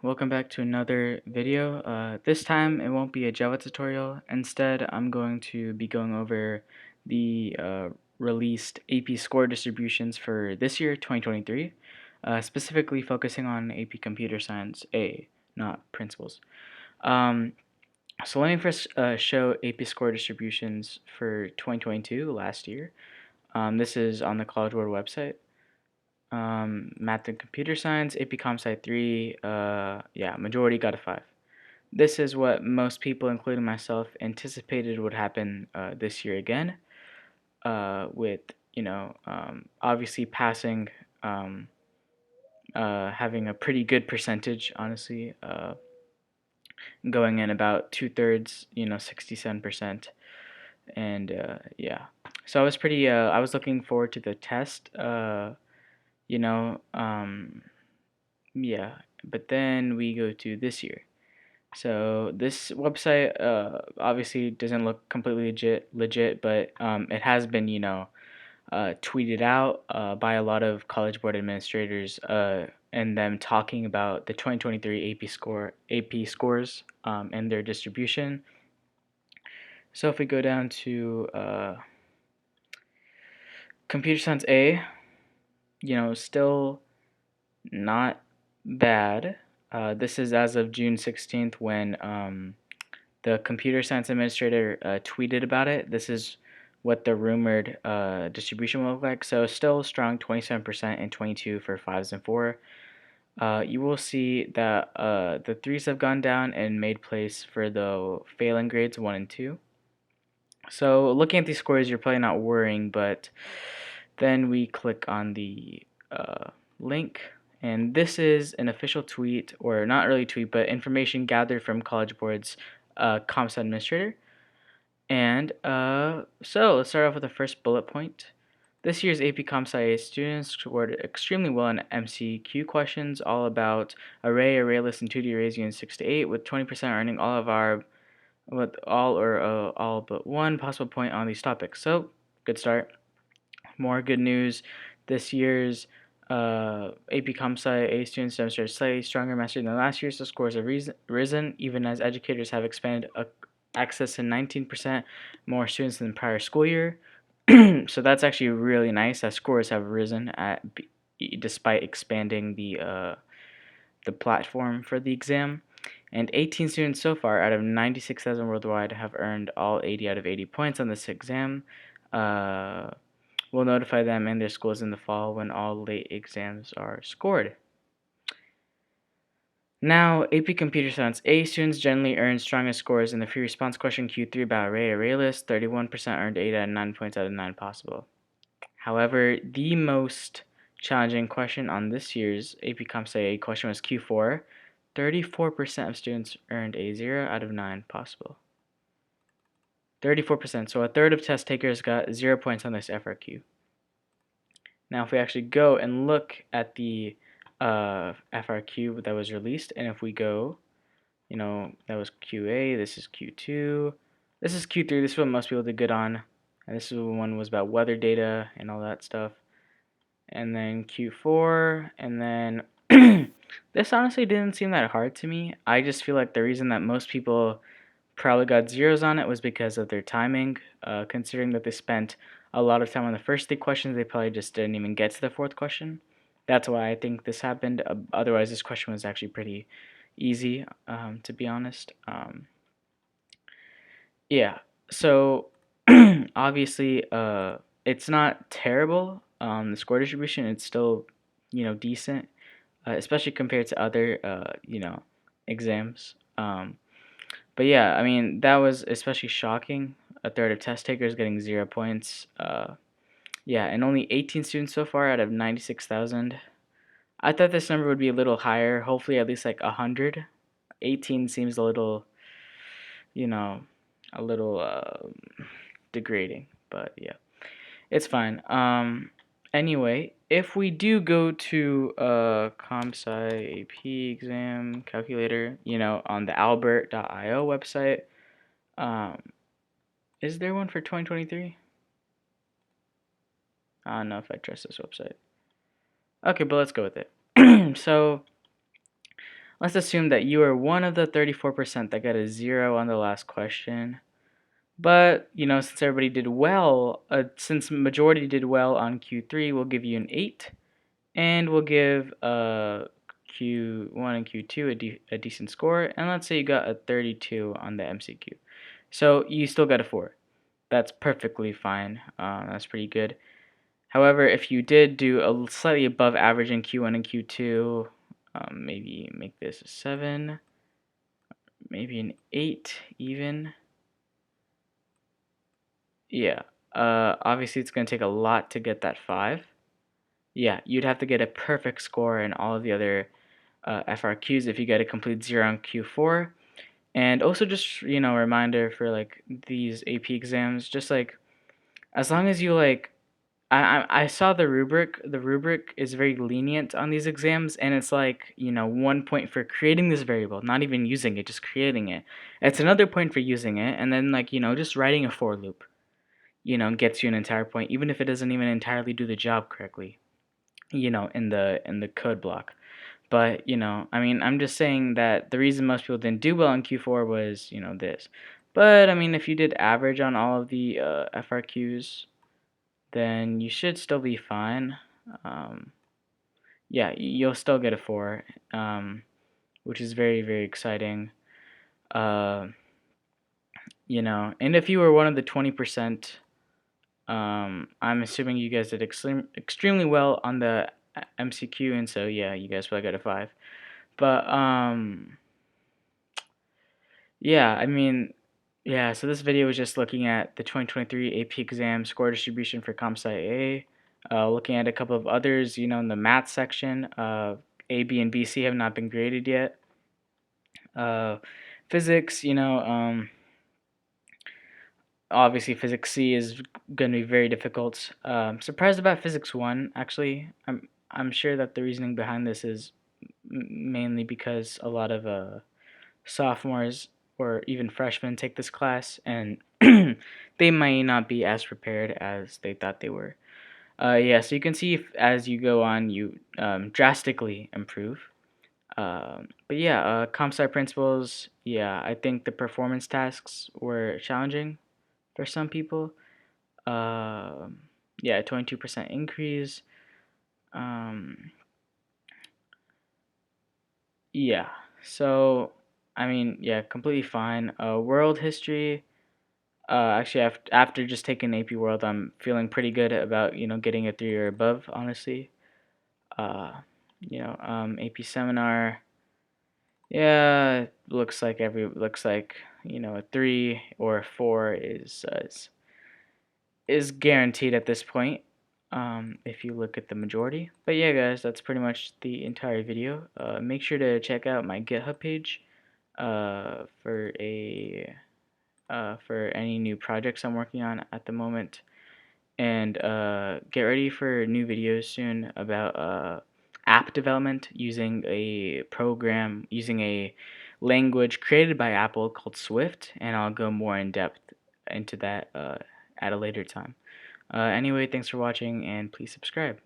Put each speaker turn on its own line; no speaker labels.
Welcome back to another video. This time it won't be a Java tutorial. Instead, I'm going to be going over the released AP score distributions for this year, 2023, specifically focusing on AP Computer Science A, not principles. Um, so let me first show AP score distributions for 2022, last year. This is on the CollegeBoard website. Math and Computer Science, AP Comp Sci 3, yeah, majority got a 5. This is what most people, including myself, anticipated would happen this year again, with, obviously passing, um, having a pretty good percentage, honestly, going in about two-thirds, 67%, and yeah. So I was looking forward to the test, you know, um, yeah, but then we go to this year. So this website obviously doesn't look completely legit, but it has been, tweeted out by a lot of College Board administrators and them talking about the 2023 AP scores and their distribution. So if we go down to Computer Science A, still not bad. This is as of June 16th when the computer science administrator tweeted about it. This is what the rumored distribution will look like. So still strong 27% and 22 for 5s and 4. You will see that the 3s have gone down and made place for the failing grades 1 and 2. So looking at these scores, you're probably not worrying, but then we click on the link, and this is an official tweet, or not really tweet, but information gathered from College Board's comps administrator. And so let's start off with the first bullet point. This year's AP Comp Sci students scored extremely well in MCQ questions, all about array list, and 2D arrays units 6 to 8, with 20% earning all but one possible point on these topics. So good start. More good news. This year's AP Comp Sci A students demonstrated slightly stronger mastery than last year's. The scores have risen, even as educators have expanded access to 19% more students than the prior school year. So that's actually really nice that scores have risen despite expanding the platform for the exam. And 18 students so far out of 96,000 worldwide have earned all 80 out of 80 points on this exam. We'll notify them and their schools in the fall when all late exams are scored. Now, AP Computer Science A students generally earn strongest scores in the free response question Q3 about array list. 31% earned 8 out of 9 points out of 9 possible. However, the most challenging question on this year's AP Comp Sci A question was Q4. 34% of students earned a 0 out of 9 possible. 34%, so a third of test takers got 0 points on this FRQ. Now, if we actually go and look at the FRQ that was released, and if we go, that was QA, this is Q2, this is Q3, this is what most people did good on, and this is one was about weather data and all that stuff, and then Q4, and then this honestly didn't seem that hard to me. I just feel like the reason that most people probably got zeros on it was because of their timing, considering that they spent a lot of time on the first 3 questions, they probably just didn't even get to the 4th question. That's why I think this happened. Otherwise, this question was actually pretty easy, to be honest. Yeah, so obviously, it's not terrible. The score distribution, it's still, decent, especially compared to other, exams. But yeah, I mean, that was especially shocking. A third of test takers getting 0 points. Yeah, and only 18 students so far out of 96,000. I thought this number would be a little higher, hopefully at least like 100. 18 seems a little, you know, a little degrading, but yeah, it's fine. Anyway, if we do go to Comp Sci AP exam calculator, on the albert.io website, is there one for 2023? I don't know if I trust this website. Okay, but let's go with it. So, let's assume that you are one of the 34% that got a 0 on the last question. But, since everybody did well, since majority did well on Q3, we'll give you an 8. And we'll give Q1 and Q2 a decent score. And let's say you got a 32 on the MCQ. So you still got a 4. That's perfectly fine. That's pretty good. However, if you did do a slightly above average in Q1 and Q2, maybe make this a 7, maybe an 8 even. Yeah, obviously it's going to take a lot to get that 5. Yeah, you'd have to get a perfect score in all of the other FRQs if you get a complete 0 on Q4. And also just, a reminder for like these AP exams, just like as long as you like I saw the rubric. The rubric is very lenient on these exams, and it's like 1 point for creating this variable, not even using it, just creating it. It's another point for using it, and then like just writing a for loop, gets you an entire point, even if it doesn't even entirely do the job correctly, in the code block. But I mean, I'm just saying that the reason most people didn't do well in Q4 was this. But I mean, if you did average on all of the FRQs, then you should still be fine. Um, yeah, you'll still get a 4, which is very, very exciting. Uh, and if you were one of the 20%, I'm assuming you guys did extremely well on the MCQ, and so yeah, you guys probably got a 5. But yeah, I mean, yeah, so this video was just looking at the 2023 AP exam score distribution for Comp Sci A, looking at a couple of others, in the math section. A, B, and BC have not been graded yet. Physics, obviously Physics C is going to be very difficult. Surprised about Physics 1, actually. I'm sure that the reasoning behind this is mainly because a lot of sophomores or even freshmen take this class, and they might not be as prepared as they thought they were. Yeah, so you can see as you go on, you drastically improve. But yeah, comp sci principles, yeah, I think the performance tasks were challenging for some people. Yeah, 22% increase. Um, yeah, so I mean, yeah, completely fine. World history. Actually, after just taking AP World, I'm feeling pretty good about getting a 3 or above. Honestly, uh, AP Seminar. Yeah, looks like a 3 or a 4 is guaranteed at this point. If you look at the majority. But yeah, guys, that's pretty much the entire video. Make sure to check out my GitHub page for any new projects I'm working on at the moment. And get ready for new videos soon about app development using a language created by Apple called Swift, and I'll go more in depth into that at a later time. Anyway, thanks for watching, and please subscribe.